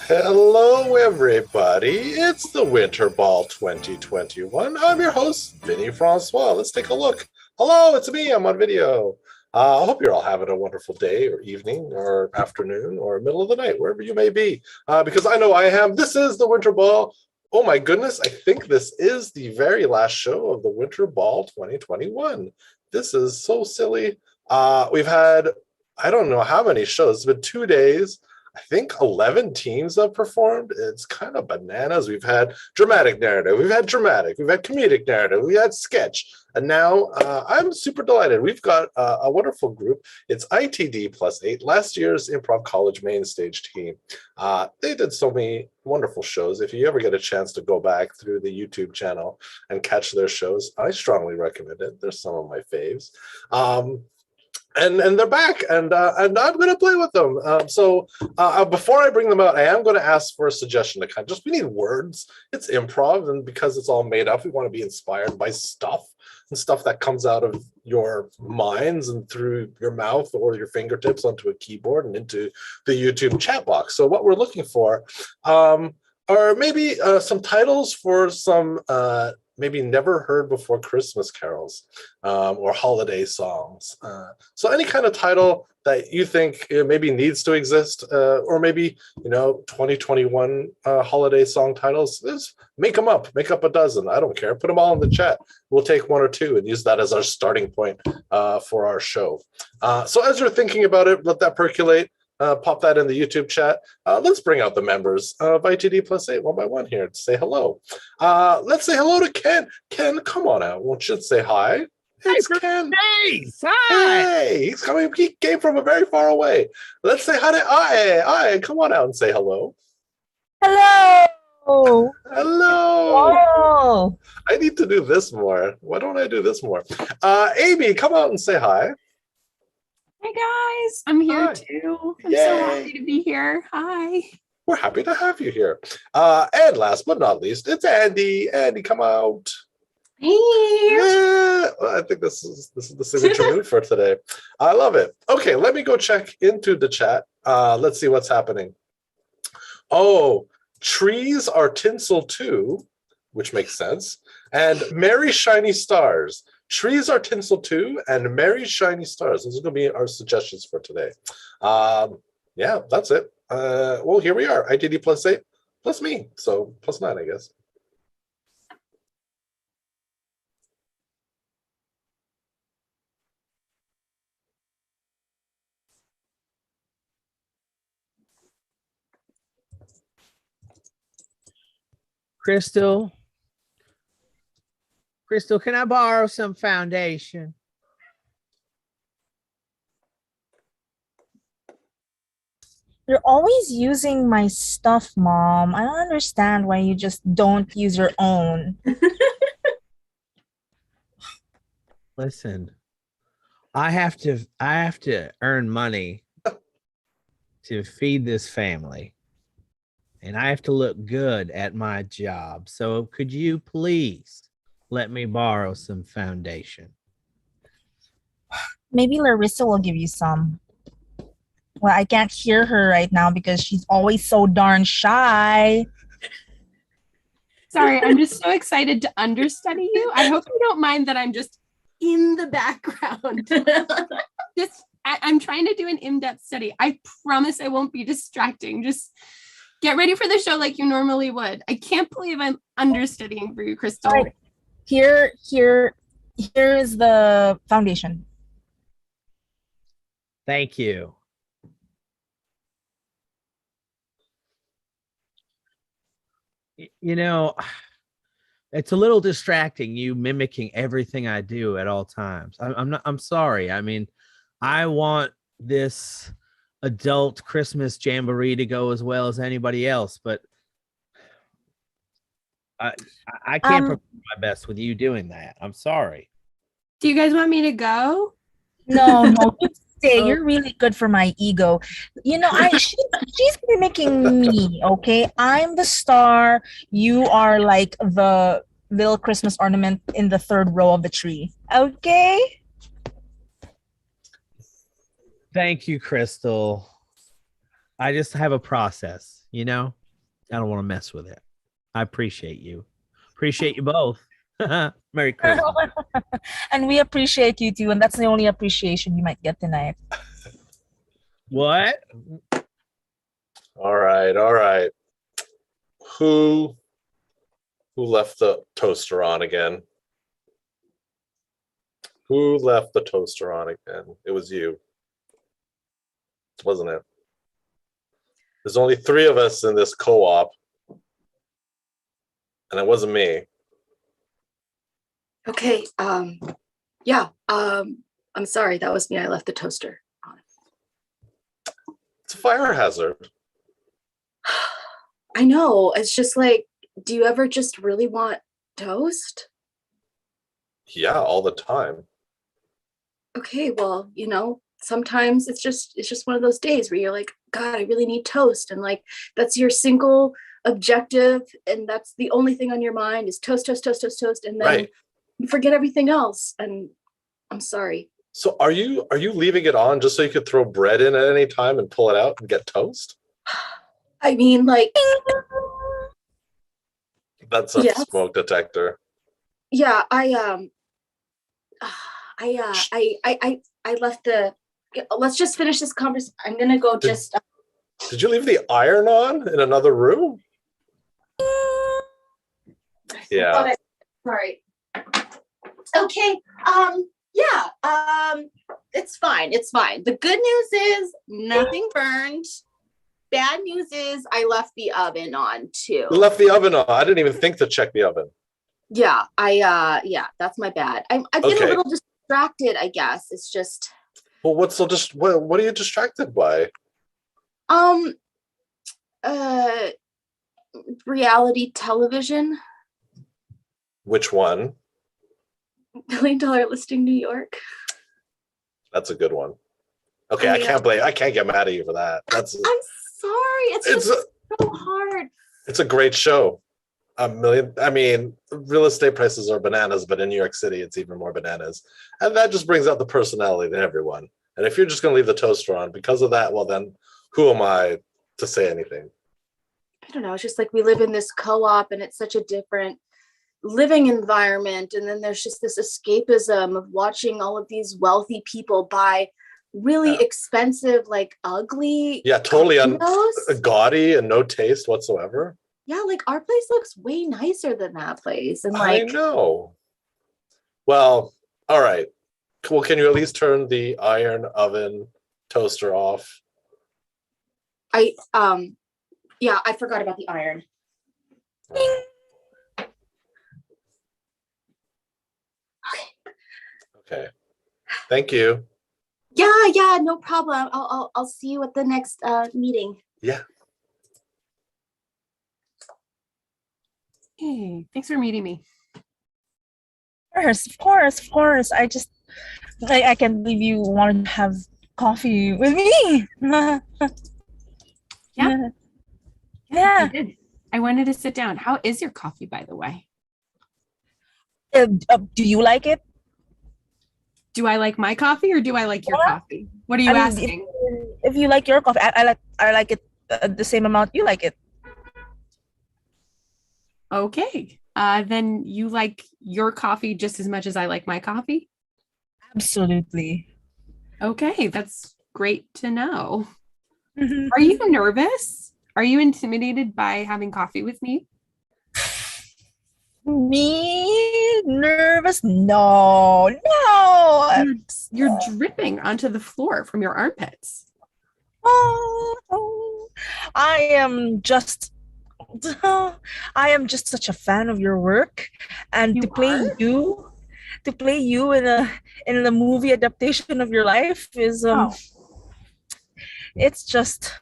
Hello, everybody. It's the Winter Ball 2021. I'm your host, Vinny Francois. Let's take a look. Hello, it's me. I'm on video. I hope you're all having a wonderful day or evening or afternoon or middle of the night, wherever you may be, because I know I am. This is the Winter Ball. Oh my goodness, I think this is the very last show of the Winter Ball 2021. This is so silly. We've had, I don't know how many shows. It's been 2 days. I think 11 teams have performed. It's kind of bananas. We've had dramatic narrative, we've had comedic narrative, we had sketch, and now I'm super delighted. We've got a wonderful group. It's ITD+8, last year's Improv College Mainstage Team. They did so many wonderful shows. If you ever get a chance to go back through the YouTube channel and catch their shows, I strongly recommend it. They're some of my faves. And they're back, and I'm going to play with them. So before I bring them out, I am going to ask for a suggestion to kind of just, we need words. It's improv, and because it's all made up, we want to be inspired by stuff and stuff that comes out of your minds and through your mouth or your fingertips onto a keyboard and into the YouTube chat box. So what we're looking for are maybe some titles for some maybe never heard before Christmas carols or holiday songs. So any kind of title that you think maybe needs to exist, or maybe 2021 holiday song titles, just make them up. Make up a dozen. I don't care. Put them all in the chat. We'll take one or two and use that as our starting point for our show. So as you're thinking about it, let that percolate. Pop that in the YouTube chat. Let's bring out the members of ITD+8 one by one here to say hello. Let's say hello to Ken. Ken, come on out. Won't you say hi? It's Ken. Face. Hi. Hey, he's coming. He came from a very far away. Let's say hi to I. Come on out and say hello. Hello. Hello. Oh. I need to do this more. Why don't I do this more? Amy, come out and say hi. Hey guys, I'm here Hi. too. I'm Yay. so happy to be here. Hi. We're happy to have you here. And last but not least, it's Andy. Andy, come out. Hey. Yeah, I think this is the signature move for today. I love it. Okay, let me go check into the chat. Let's see what's happening. Oh, trees are tinsel too, which makes sense. And merry shiny stars. Trees are tinsel too, and merry shiny stars. Those are going to be our suggestions for today. Yeah, that's it. Well, here we are. ITD+8 plus me, so +9, I guess. Crystal, can I borrow some foundation? You're always using my stuff, Mom. I don't understand why you just don't use your own. Listen, I have to earn money to feed this family, and I have to look good at my job. So could you please let me borrow some foundation? Maybe Larissa will give you some. Well, I can't hear her right now because she's always so darn shy. Sorry, I'm just so excited to understudy you. I hope you don't mind that I'm just in the background. I'm trying to do an in-depth study. I promise I won't be distracting. Just get ready for the show like you normally would. I can't believe I'm understudying for you, Crystal. Right. Here is the foundation. Thank you. It's a little distracting, you mimicking everything I do at all times. I'm sorry. I mean, I want this adult Christmas jamboree to go as well as anybody else, but I can't perform my best with you doing that. I'm sorry. Do you guys want me to go? No, stay. You're really good for my ego. She's mimicking me, okay? I'm the star. You are like the little Christmas ornament in the third row of the tree. Okay? Thank you, Crystal. I just have a process, I don't want to mess with it. I appreciate you. Appreciate you both. Merry Christmas. And we appreciate you too, and that's the only appreciation you might get tonight. What? All right. Who left the toaster on again? Who left the toaster on again? It was you, wasn't it? There's only 3 of us in this co-op, and it wasn't me. Okay, yeah, I'm sorry, that was me. I left the toaster on. It's a fire hazard. I know, it's just like, do you ever just really want toast? Yeah, all the time. Okay, well, sometimes it's just one of those days where you're like, God, I really need toast. And like, that's your single objective. And that's the only thing on your mind is toast, toast, toast, toast, toast. And then Right. you forget everything else. And I'm sorry. So are you leaving it on just so you could throw bread in at any time and pull it out and get toast? I mean, like, That's a Yes. smoke detector. yeah, I left the, let's just finish this conversation. I'm going to go just, Did you leave the iron on in another room? Yeah. Sorry. Okay. Yeah. It's fine. It's fine. The good news is nothing burned. Bad news is I left the oven on too. You left the oven on. I didn't even think to check the oven. Yeah. Yeah, that's my bad. I've been Okay. a little distracted, I guess. It's just Well, what are you distracted by? uh reality television. Which one? $1 Million Listing New York. That's a good one. Okay, Oh, I yeah. can't get mad at you for that. I'm sorry. It's just so hard. It's a great show. Real estate prices are bananas, but in New York City, it's even more bananas. And that just brings out the personality in everyone. And if you're just going to leave the toaster on because of that, well, then who am I to say anything? I don't know. It's just like we live in this co-op and it's such a different living environment. And then there's just this escapism of watching all of these wealthy people buy really Yeah. expensive, like ugly. Yeah, totally condos. gaudy and no taste whatsoever. Yeah, like our place looks way nicer than that place. And I like, know. Well, all right. Well, can you at least turn the iron oven toaster off? yeah, I forgot about the iron. Okay. Thank you. Yeah, no problem. I'll see you at the next meeting. Yeah. Hey, thanks for meeting me. Of course. I can't believe you wanted to have coffee with me. Yeah. Yeah. I did. I wanted to sit down. How is your coffee, by the way? Do you like it? Do I like my coffee or do I like your Yeah. coffee? What are you I mean, asking? If you like your coffee, I like it the same amount you like it. Okay. Then you like your coffee just as much as I like my coffee? Absolutely. Okay, that's great to know. Are you nervous? Are you intimidated by having coffee with me? Me nervous? No. You're dripping onto the floor from your armpits. Oh, I am just such a fan of your work, and You to play are? you in a movie adaptation of your life is it's just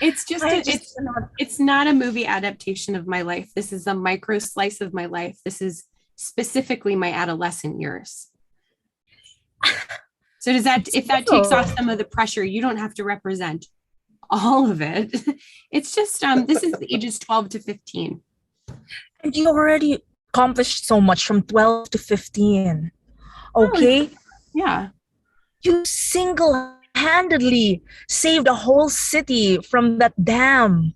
It's not a movie adaptation of my life. This is a micro slice of my life. This is specifically my adolescent years. So if that takes off some of the pressure, you don't have to represent all of it. It's just this is the ages 12 to 15. and you already accomplished so much from 12 to 15. Okay? Yeah. You single-handedly saved a whole city from that dam.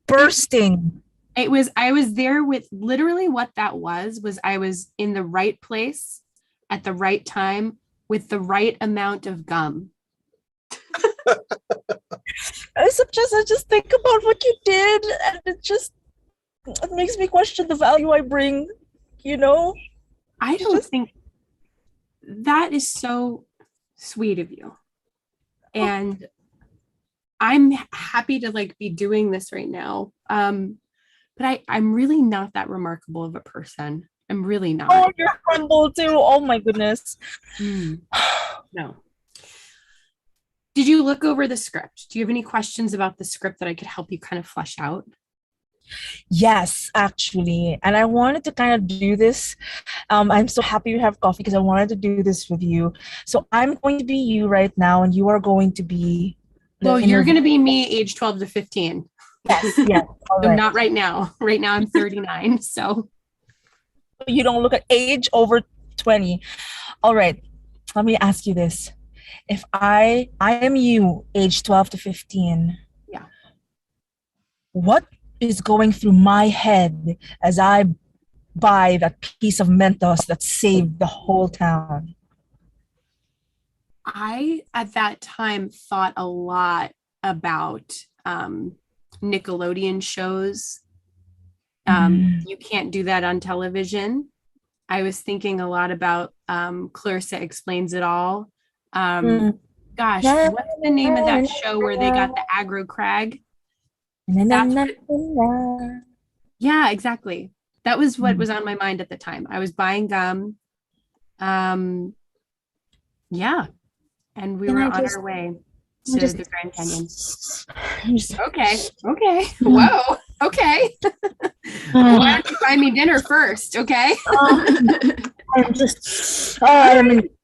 bursting. I was there with literally what that was I was in the right place at the right time with the right amount of gum. I just think about what you did, and it makes me question the value I bring, you know? I don't think that is so sweet of you. And I'm happy to like be doing this right now. But I'm really not that remarkable of a person. I'm really not. Oh, you're humble too. Oh my goodness. No. Did you look over the script? Do you have any questions about the script that I could help you kind of flesh out? Yes, actually. And I wanted to kind of do this. I'm so happy you have coffee because I wanted to do this with you. So I'm going to be you right now, and you are going to be. Well, you're going to be me age 12 to 15. Yes, yes. So not right now. Right now I'm 39. So you don't look at age over 20. All right. Let me ask you this. If I am you, age 12 to 15. Yeah. What is going through my head as I buy that piece of Mentos that saved the whole town? I, at that time, thought a lot about Nickelodeon shows. You can't do that on television. I was thinking a lot about Clarissa Explains It All. Gosh, what's the name of that show where they got the aggro crag? Yeah, exactly. That was what was on my mind at the time. I was buying gum. Yeah. And we were on our way to the Grand Canyon. Okay. Whoa. Okay. Why don't you buy me dinner first? Okay. I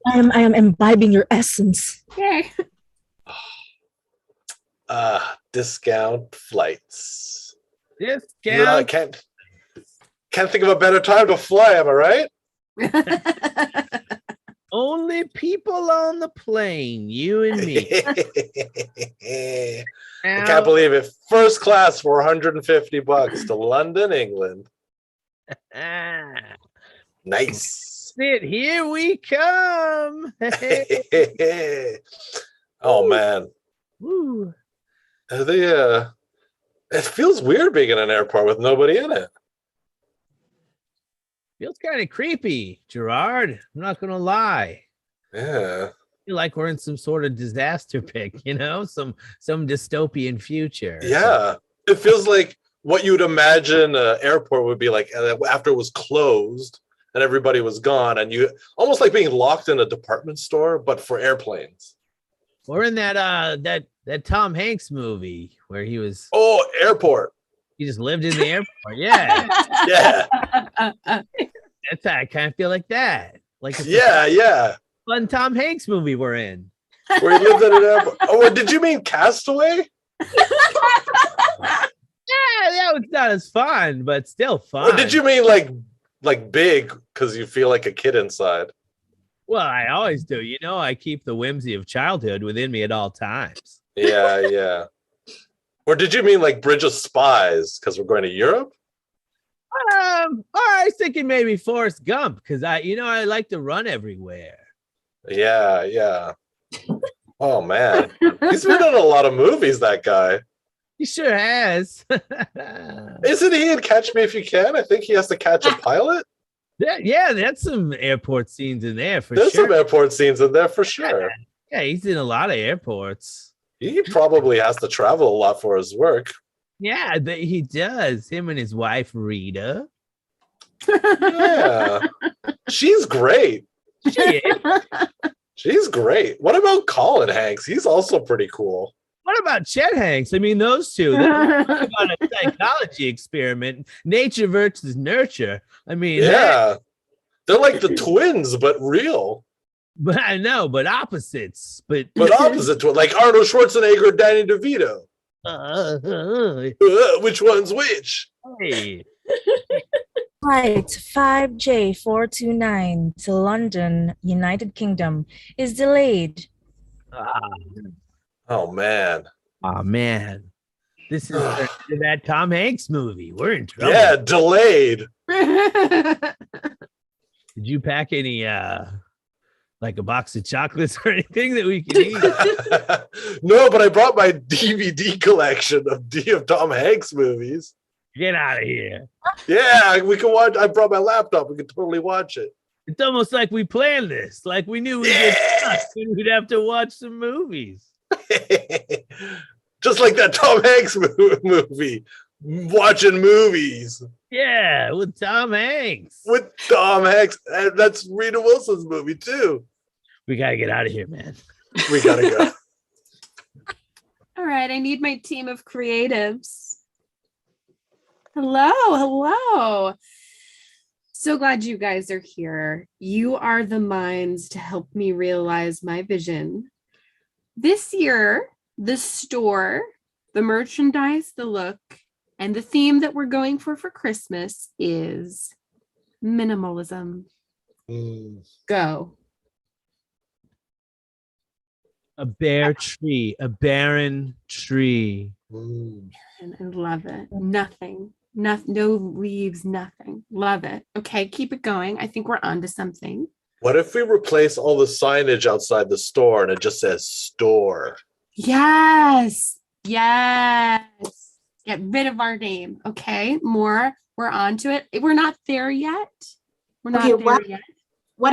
am imbibing your essence. Okay. Discount flights. Discount. Yeah, can't think of a better time to fly, am I right? Only people on the plane, you and me. I can't believe it. First class for $150 to London, England. Nice. Sit, here we come. Oh man. Woo. It feels weird being in an airport with nobody in it. Feels kind of creepy, Gerard. I'm not gonna lie. Yeah. I feel like we're in some sort of disaster pick, some dystopian future. Yeah. It feels like what you'd imagine an airport would be like after it was closed and everybody was gone, and you almost like being locked in a department store, but for airplanes. Or in that Tom Hanks movie where he was airport. He just lived in the airport. Yeah. Yeah. That's how I kind of feel like that. Like yeah. Fun Tom Hanks movie we're in. Where he lived at an airport. Oh, did you mean Castaway? Yeah, that was not as fun, but still fun. Or did you mean like big because you feel like a kid inside? Well, I always do. I keep the whimsy of childhood within me at all times. Yeah. Or did you mean like Bridge of Spies because we're going to Europe? I was thinking maybe Forrest Gump because I like to run everywhere. Yeah. Oh man, he's been in a lot of movies. That guy. He sure has. Isn't he in Catch Me If You Can? I think he has to catch a pilot. Yeah, that's some airport scenes in there for There's sure. some airport scenes in there for sure. Yeah, he's in a lot of airports. He probably has to travel a lot for his work. Yeah, he does. Him and his wife, Rita. Yeah. She's great. She is. She's great. What about Colin Hanks? He's also pretty cool. What about Chet Hanks? I mean, those two. Talk about a psychology experiment. Nature versus nurture. I mean, yeah. They're like the twins, but real. But I know, but opposites. But opposite like Arnold Schwarzenegger and Danny DeVito. Which one's which? Hey. Flight 5J429 to London, United Kingdom is delayed. Oh man. Oh man. This is that Tom Hanks movie. We're in trouble. Yeah, delayed. Did you pack any like a box of chocolates or anything that we can eat? No, but I brought my DVD collection of Tom Hanks movies. Get out of here. Yeah, we can watch. I brought my laptop. We can totally watch it. It's almost like we planned this. Like we knew we'd get stuck and we'd have to watch some movies. Just like that Tom Hanks movie. Watching movies. Yeah, with Tom Hanks. With Tom Hanks. And that's Rita Wilson's movie, too. We got to get out of here, man. We got to go. All right, I need my team of creatives. Hello. So glad you guys are here. You are the minds to help me realize my vision. This year, the store, the merchandise, the look, and the theme that we're going for Christmas is minimalism. Go. A bare tree, a barren tree. And I love it. Nothing, no leaves, nothing. Love it. Okay, keep it going. I think we're on to something. What if we replace all the signage outside the store and it just says store? Yes. Get rid of our name. Okay, more. We're on to it. We're not there yet. What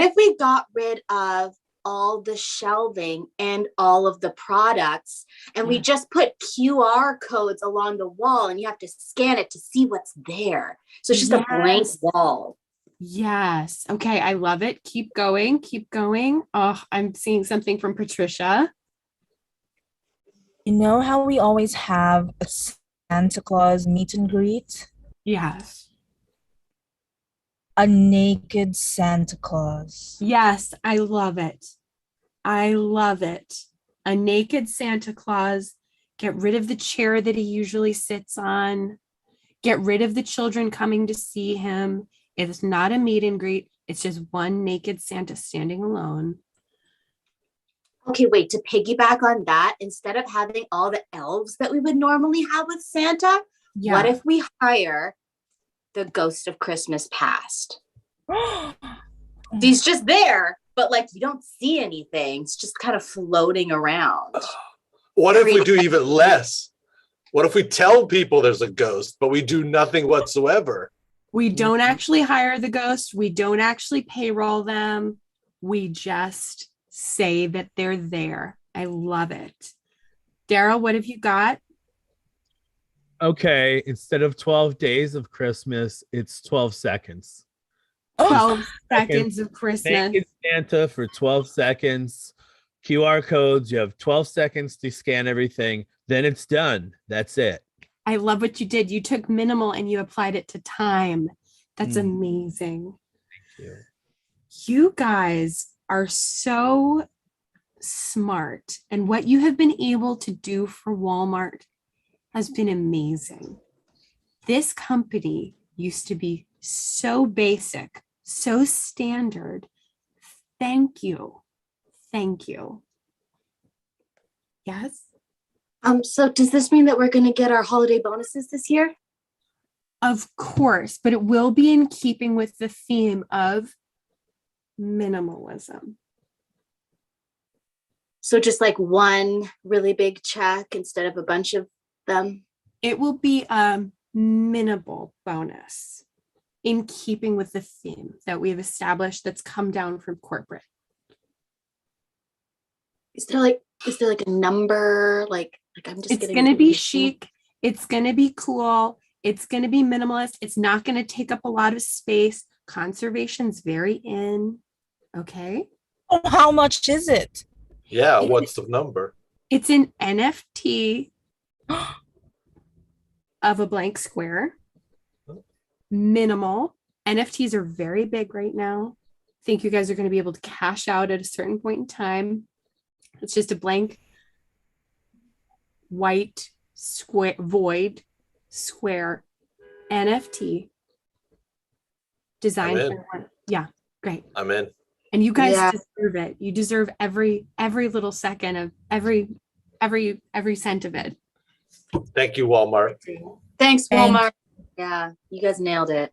if we got rid of all the shelving and all of the products and we just put QR codes along the wall and you have to scan it to see what's there? So it's just a blank wall. Yes. Okay, I love it. Keep going. Oh, I'm seeing something from Patricia. You know how we always have a Santa Claus meet and greet? Yes. A naked Santa Claus. Yes, I love it. A naked Santa Claus. Get rid of the chair that he usually sits on. Get rid of the children coming to see him. It's not a meet and greet. It's just one naked Santa standing alone. Okay, wait, to piggyback on that, instead of having all the elves that we would normally have with Santa, what if we hire the Ghost of Christmas Past? He's just there, but like you don't see anything. It's just kind of floating around. What if we do even less? What if we tell people there's a ghost, but we do nothing whatsoever? We don't actually hire the ghost. We don't actually payroll them. We just say that they're there. I love it. Daryl, what have you got? Okay, instead of 12 days of Christmas, it's 12 seconds. 12 seconds of Christmas. Naked Santa for 12 seconds. QR codes. You have 12 seconds to scan everything. Then it's done. That's it. I love what you did. You took minimal and you applied it to time. That's amazing. Thank you. You guys are so smart. And what you have been able to do for Walmart has been amazing. This company used to be so basic, so standard. Thank you. Yes? So does this mean that we're going to get our holiday bonuses this year? Of course, but it will be in keeping with the theme of minimalism. So just like one really big check instead of a bunch of them? It will be a minimal bonus in keeping with the theme that we've established that's come down from corporate. Is there like a number? Like I'm just. It's going to be chic. It's going to be cool. It's going to be minimalist. It's not going to take up a lot of space. Conservation's very in. Okay. Oh, how much is it? Yeah, what's the number? It's an NFT of a blank square. Minimal. NFTs are very big right now. I think you guys are going to be able to cash out at a certain point in time. It's just a blank white square void square NFT designed for one. Yeah, great. I'm in. And you guys deserve it. You deserve every little second of every cent of it. Thank you, Walmart. Thanks, Thanks. Walmart. Yeah, you guys nailed it.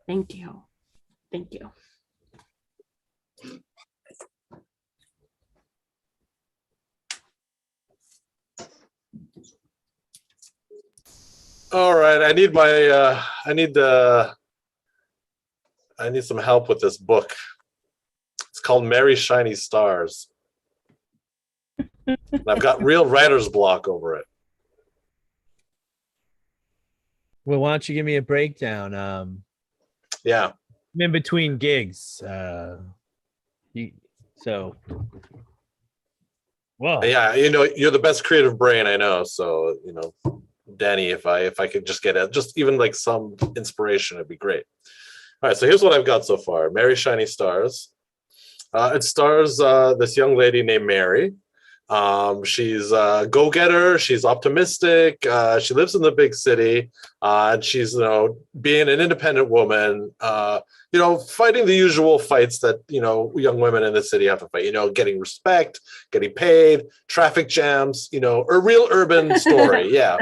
Thank you. Thank you. All right, I need some help with this book. It's called Mary Shiny Stars. And I've got real writer's block over it. Well, why don't you give me a breakdown? Yeah. I'm in between gigs. Well, Yeah, you're the best creative brain I know. So, Danny, if I could just get just even like some inspiration, it'd be great. All right, so here's what I've got so far. Mary Shiny Stars. It stars this young lady named Mary. She's a go-getter. She's optimistic. She lives in the big city, and she's being an independent woman. Fighting the usual fights that young women in the city have to fight. Getting respect, getting paid, traffic jams. A real urban story. Yeah.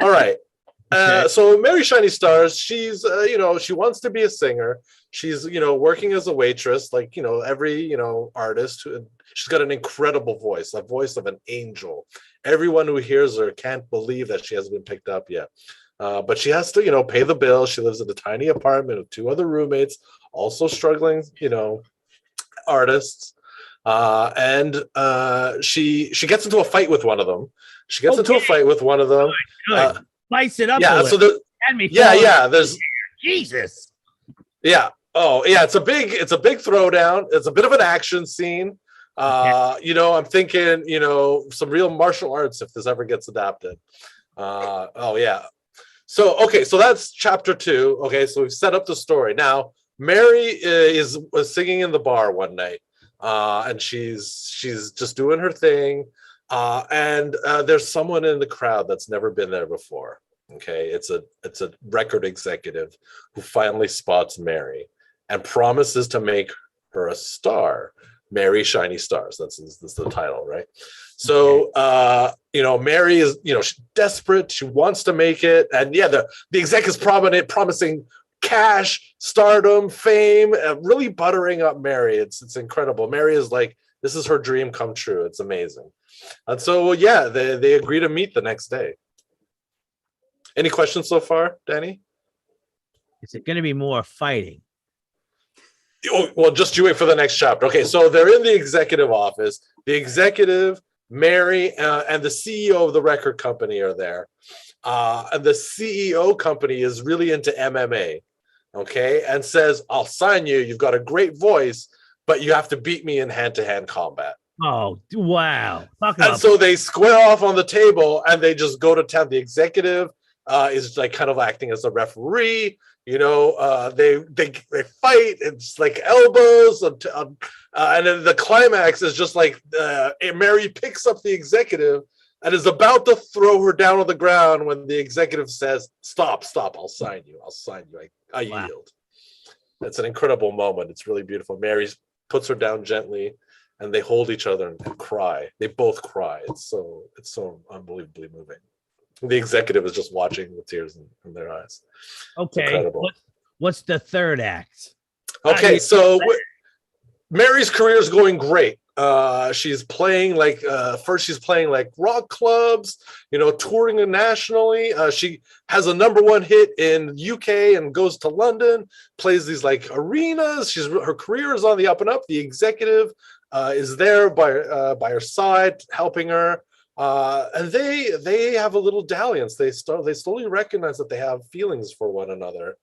All right. So Mary Shiny Stars, she's she wants to be a singer. She's working as a waitress, like every artist. She's got an incredible voice, a voice of an angel. Everyone who hears her can't believe that she hasn't been picked up yet. But she has to pay the bill. She lives in a tiny apartment with 2 other roommates, also struggling artists. And she gets into a fight with one of them. Spice it up. Yeah, so there's Jesus. Yeah. Oh, yeah. It's a big throwdown. It's a bit of an action scene. I'm thinking, some real martial arts if this ever gets adapted. Oh yeah. So that's chapter 2. Okay, so we've set up the story. Now, Mary was singing in the bar one night, and she's just doing her thing. And there's someone in the crowd that's never been there before. Okay, it's a record executive who finally spots Mary and promises to make her a star. Mary Shiny Stars. That's the title, right? So Mary is she's desperate. She wants to make it, and yeah, the exec is promising cash, stardom, fame, really buttering up Mary. It's incredible. Mary is like, this is her dream come true. It's amazing. And so they agree to meet the next day. Any questions so far, Danny? Is it going to be more fighting? Oh, well, just you wait for the next chapter. Okay, so they're in the executive office. The executive, Mary, and the CEO of the record company are there. And the CEO company is really into MMA, okay, and says, I'll sign you. You've got a great voice, but you have to beat me in hand-to-hand combat. Oh, wow. And so they square off on the table, and they just go to town. The executive is like kind of acting as a referee. They fight. It's like elbows, and then the climax is just like Mary picks up the executive and is about to throw her down on the ground when the executive says, "Stop! I'll sign you. I yield." It's an incredible moment. It's really beautiful. Mary puts her down gently, and they hold each other and cry. They both cry. It's so unbelievably moving. The executive is just watching with tears in their eyes. Okay. What's the third act? Okay, so Mary's career is going great. She's playing first she's playing like rock clubs, touring nationally. She has a #1 hit in UK and goes to London, plays these like arenas. Her career is on the up and up. The executive is there by her side, helping her. And they have a little dalliance. They slowly recognize that they have feelings for one another.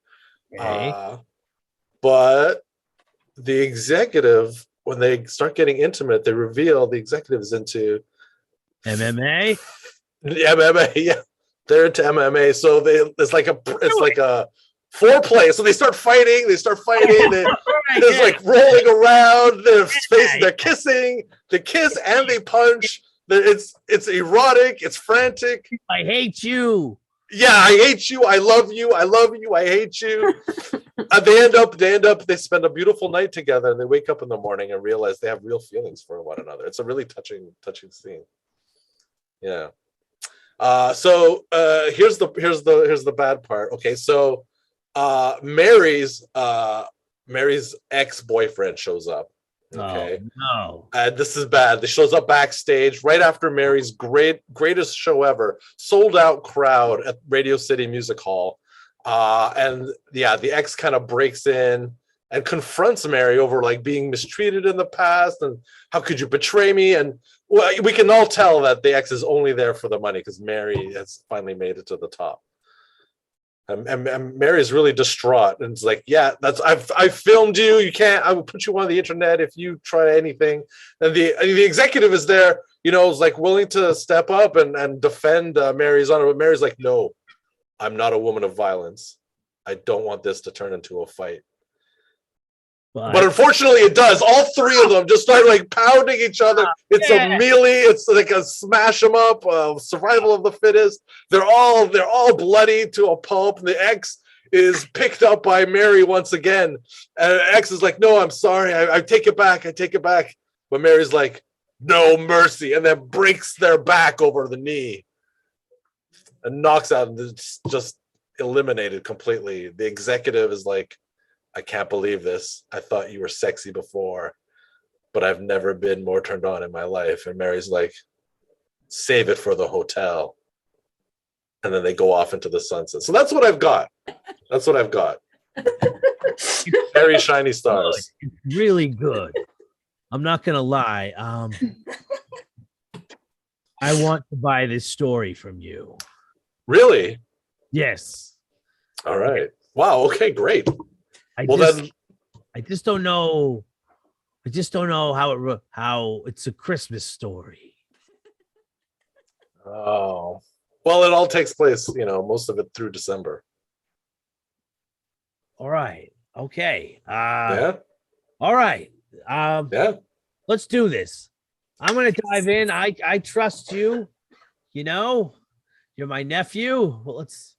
Okay. But the executive, when they start getting intimate, they reveal the executive is into MMA. MMA, yeah, they're into MMA. So it's like a foreplay. So they start fighting. There's like rolling around. They're kissing. They kiss and they punch. It's erotic. It's frantic. I hate you. Yeah, I hate you. I love you. I love you. I hate you. They spend a beautiful night together, and they wake up in the morning and realize they have real feelings for one another. It's a really touching scene. Yeah. Here's the bad part. Okay, so Mary's ex-boyfriend shows up. Okay. Oh, no. And this is bad. He shows up backstage right after Mary's greatest show ever, sold out crowd at Radio City Music Hall. And yeah, the ex kind of breaks in and confronts Mary over like being mistreated in the past and how could you betray me? And well, we can all tell that the ex is only there for the money because Mary has finally made it to the top. And Mary's really distraught and it's like, yeah, I filmed you. You can't. I will put you on the internet if you try anything. And the executive is there, you know, is like willing to step up and defend Mary's honor. But Mary's like, no, I'm not a woman of violence. I don't want this to turn into a fight. But unfortunately, it does. All three of them just start like pounding each other. It's a melee. It's like a smash them up. Survival of the fittest. They're all bloody to a pulp. And the ex is picked up by Mary once again. And the ex is like, "No, I'm sorry. I take it back. I take it back." But Mary's like, "No mercy," and then breaks their back over the knee and knocks out. And it's just eliminated completely. The executive is like, I can't believe this. I thought you were sexy before, but I've never been more turned on in my life. And Mary's like, save it for the hotel. And then they go off into the sunset. So that's what I've got. That's what I've got. Very shiny stars. It's really good. I'm not going to lie. I want to buy this story from you. Really? Yes. All right. Wow. Okay, great. I just don't know. I just don't know how it's a Christmas story. Oh, well, it all takes place, you know, most of it through December. All right. Okay. Yeah. All right. Yeah. Let's do this. I'm gonna dive in. I trust you. You know, you're my nephew. Well, let's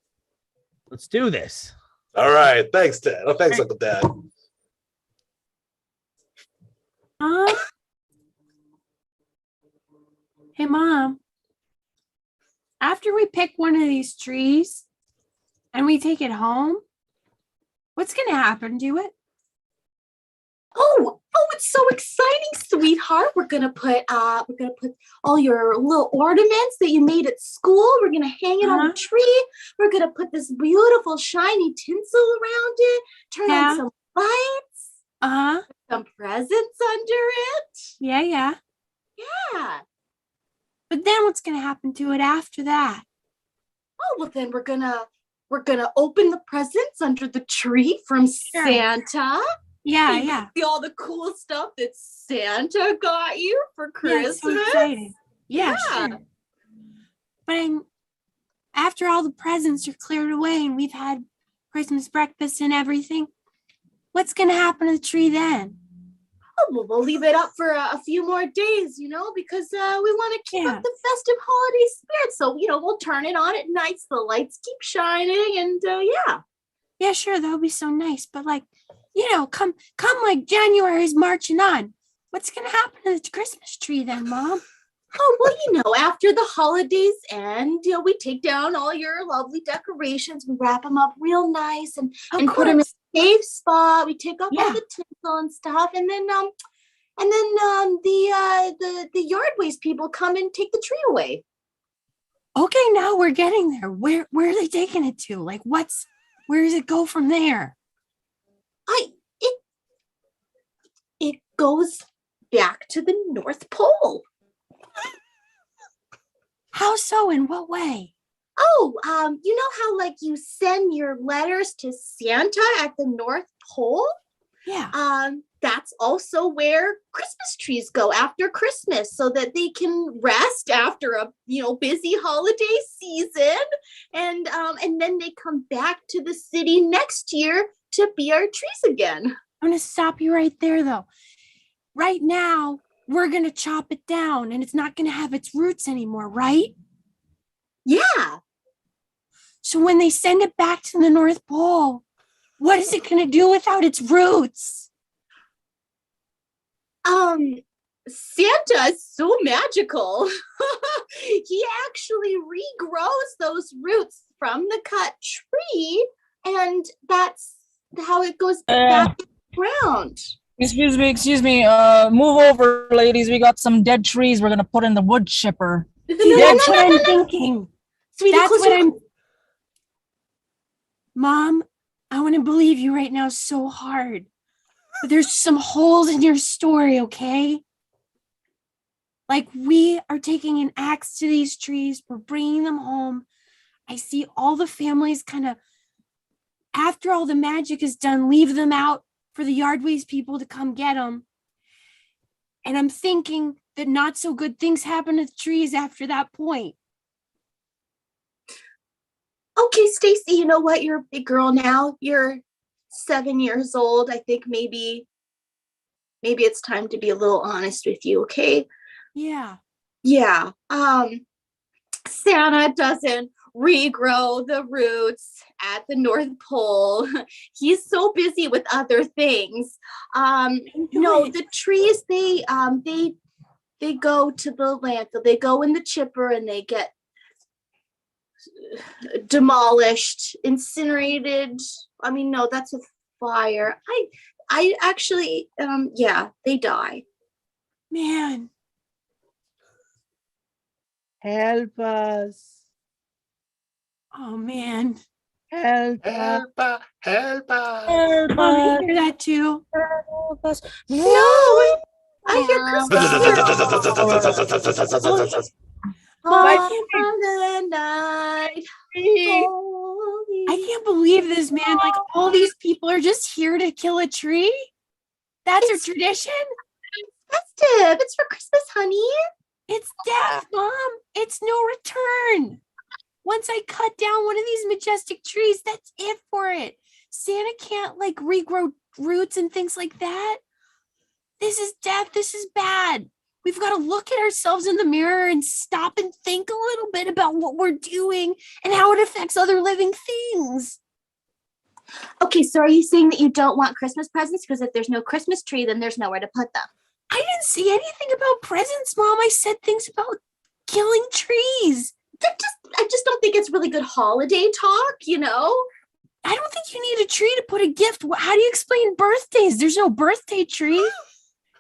do this. All right. Thanks, Dad. Oh, thanks, Uncle Dad. Hey, Mom. After we pick one of these trees and we take it home, what's going to happen to it? Oh, it's so exciting, sweetheart. We're gonna put all your little ornaments that you made at school. We're gonna hang it on the tree. We're gonna put this beautiful shiny tinsel around it, turn on some lights, some presents under it. Yeah. But then what's gonna happen to it after that? Oh, well then we're gonna open the presents under the tree from Santa. Yeah. See all the cool stuff that Santa got you for Christmas. Yeah, so excited. Yeah. Sure. But after all the presents are cleared away and we've had Christmas breakfast and everything, what's going to happen to the tree then? Oh, well, we'll leave it up for a few more days, you know, because we want to keep up the festive holiday spirit. So, you know, we'll turn it on at night so the lights keep shining and yeah. Yeah, sure. That would be so nice. But like, you know, come like January's marching on. What's going to happen to the Christmas tree then, Mom? Oh, well, you know, after the holidays end, you know, we take down all your lovely decorations. We wrap them up real nice and put them in a safe spot. We take off all the tinsel and stuff. And then the yard waste people come and take the tree away. Okay, now we're getting there. Where are they taking it to? Like, where does it go from there? It goes back to the North Pole. How so? In what way? Oh, you know how like you send your letters to Santa at the North Pole? Yeah. That's also where Christmas trees go after Christmas so that they can rest after a, you know, busy holiday season. And then they come back to the city next year to be our trees again. I'm going to stop you right there, though. Right now, we're going to chop it down and it's not going to have its roots anymore, right? Yeah. So when they send it back to the North Pole, what is it going to do without its roots? Santa is so magical. He actually regrows those roots from the cut tree, and that's how it goes back around. Excuse me. Move over, ladies. We got some dead trees we're gonna put in the wood chipper. That's what I'm thinking. Sweetie, That's close what your- I'm. Mom, I want to believe you right now so hard. But there's some holes in your story, okay? Like, we are taking an axe to these trees. We're bringing them home. I see all the families kind of, after all the magic is done, leave them out for the yard waste people to come get them. And I'm thinking that not so good things happen to the trees after that point. Okay, Stacy, you know what? You're a big girl now. You're 7 years old. I think maybe it's time to be a little honest with you, okay? Yeah. Yeah. Santa doesn't regrow the roots at the North Pole. He's so busy with other things. No, the trees they go to the landfill. They go in the chipper and they get demolished, incinerated. I mean, no, that's a fire. I actually yeah, they die. Man. Help us. Oh, man. Help us. Help us. Mom, you hear that too? No, I hear Christmas. Mom, I I can't believe this, man. Like, all these people are just here to kill a tree? That's a tradition? festive. It's for Christmas, honey. It's death, Mom. It's no return. Once I cut down one of these majestic trees, that's it for it. Santa can't like regrow roots and things like that. This is death. This is bad. We've got to look at ourselves in the mirror and stop and think a little bit about what we're doing and how it affects other living things. Okay, so are you saying that you don't want Christmas presents? Because if there's no Christmas tree, then there's nowhere to put them. I didn't say anything about presents, Mom. I said things about killing trees. I just don't think it's really good holiday talk, you know? I don't think you need a tree to put a gift. How do you explain birthdays? There's no birthday tree.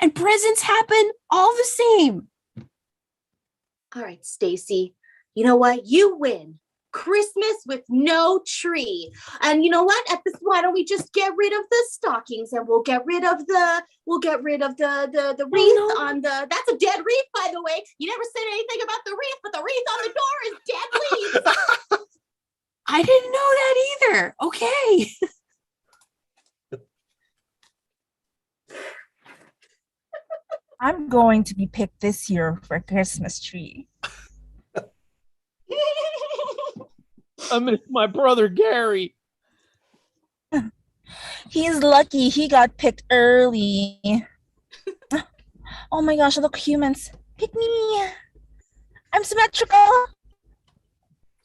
And presents happen all the same. All right, Stacy. You know what? You win. Christmas with no tree. And you know what? Why don't we just get rid of the stockings and we'll get rid of the wreath on the that's a dead wreath, by the way. You never said anything about the wreath, but the wreath on the door is dead leaves. I didn't know that either. Okay. I'm going to be picked this year for a Christmas tree. I miss my brother Gary. He's lucky he got picked early. Oh my gosh, look, humans. Pick me. I'm symmetrical.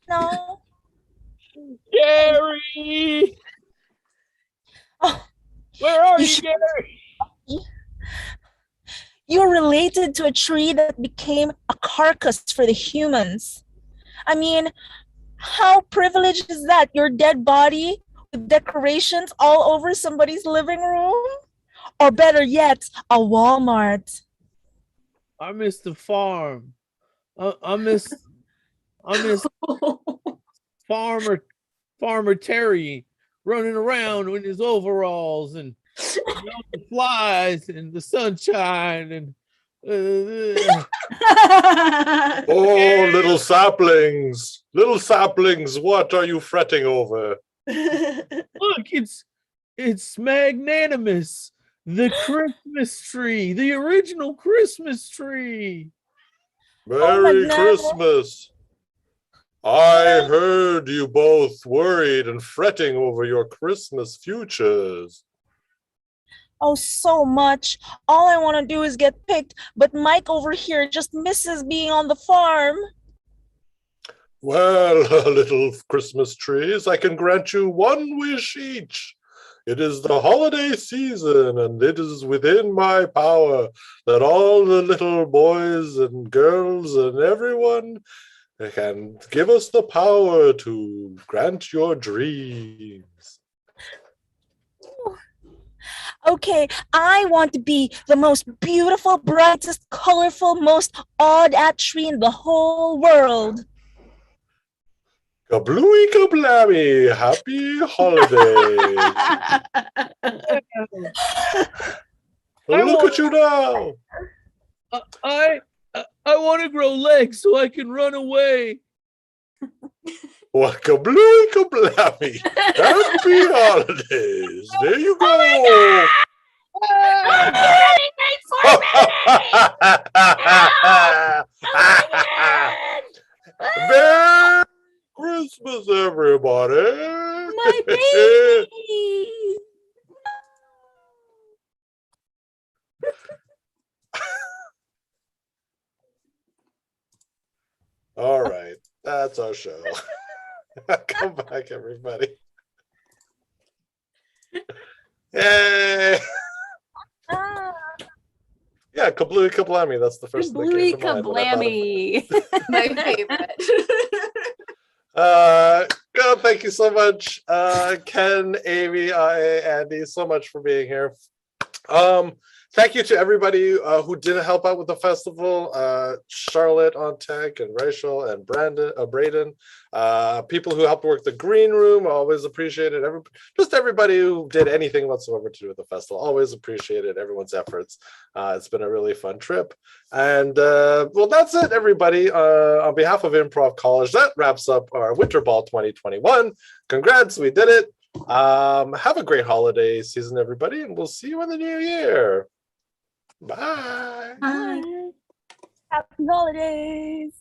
No. Gary! Oh, Where are you, should- Gary? You're related to a tree that became a carcass for the humans. I mean, how privileged is that? Your dead body with decorations all over somebody's living room? Or better yet, a Walmart. I miss the farm. I miss Farmer Terry running around in his overalls and the flies and the sunshine and Oh, little saplings, what are you fretting over? look, it's magnanimous. The Christmas tree, the original Christmas tree. Merry Magnanimous. Christmas. I heard you both worried and fretting over your Christmas futures. Oh, so much. All I want to do is get picked, but Mike over here just misses being on the farm. Well, little Christmas trees, I can grant you one wish each. It is the holiday season, and it is within my power that all the little boys and girls and everyone can give us the power to grant your dreams. Okay, I want to be the most beautiful, brightest, colorful, most awed-at tree in the whole world. Kablooey kablammy, happy holidays. Look at you now. I want to grow legs so I can run away. Well, kablooey kablammy, happy holidays. There you go. Merry Christmas, everybody. My baby. All right, that's our show. Come back, everybody. Yay! Yeah, kablooey kablammy. That's the first thing that Bluey came to mind when I thought of it. kablammy. My favorite. Well, thank you so much, Ken, Amy, Andy, so much for being here. Thank you to everybody who did help out with the festival. Charlotte on tech, and Rachel, and Braden. People who helped work the green room, always appreciated. Just everybody who did anything whatsoever to do with the festival, always appreciated everyone's efforts. It's been a really fun trip. And well, that's it, everybody. On behalf of Improv College, that wraps up our Winter Ball 2021. Congrats, we did it. Have a great holiday season, everybody, and we'll see you in the new year. Bye. Happy holidays.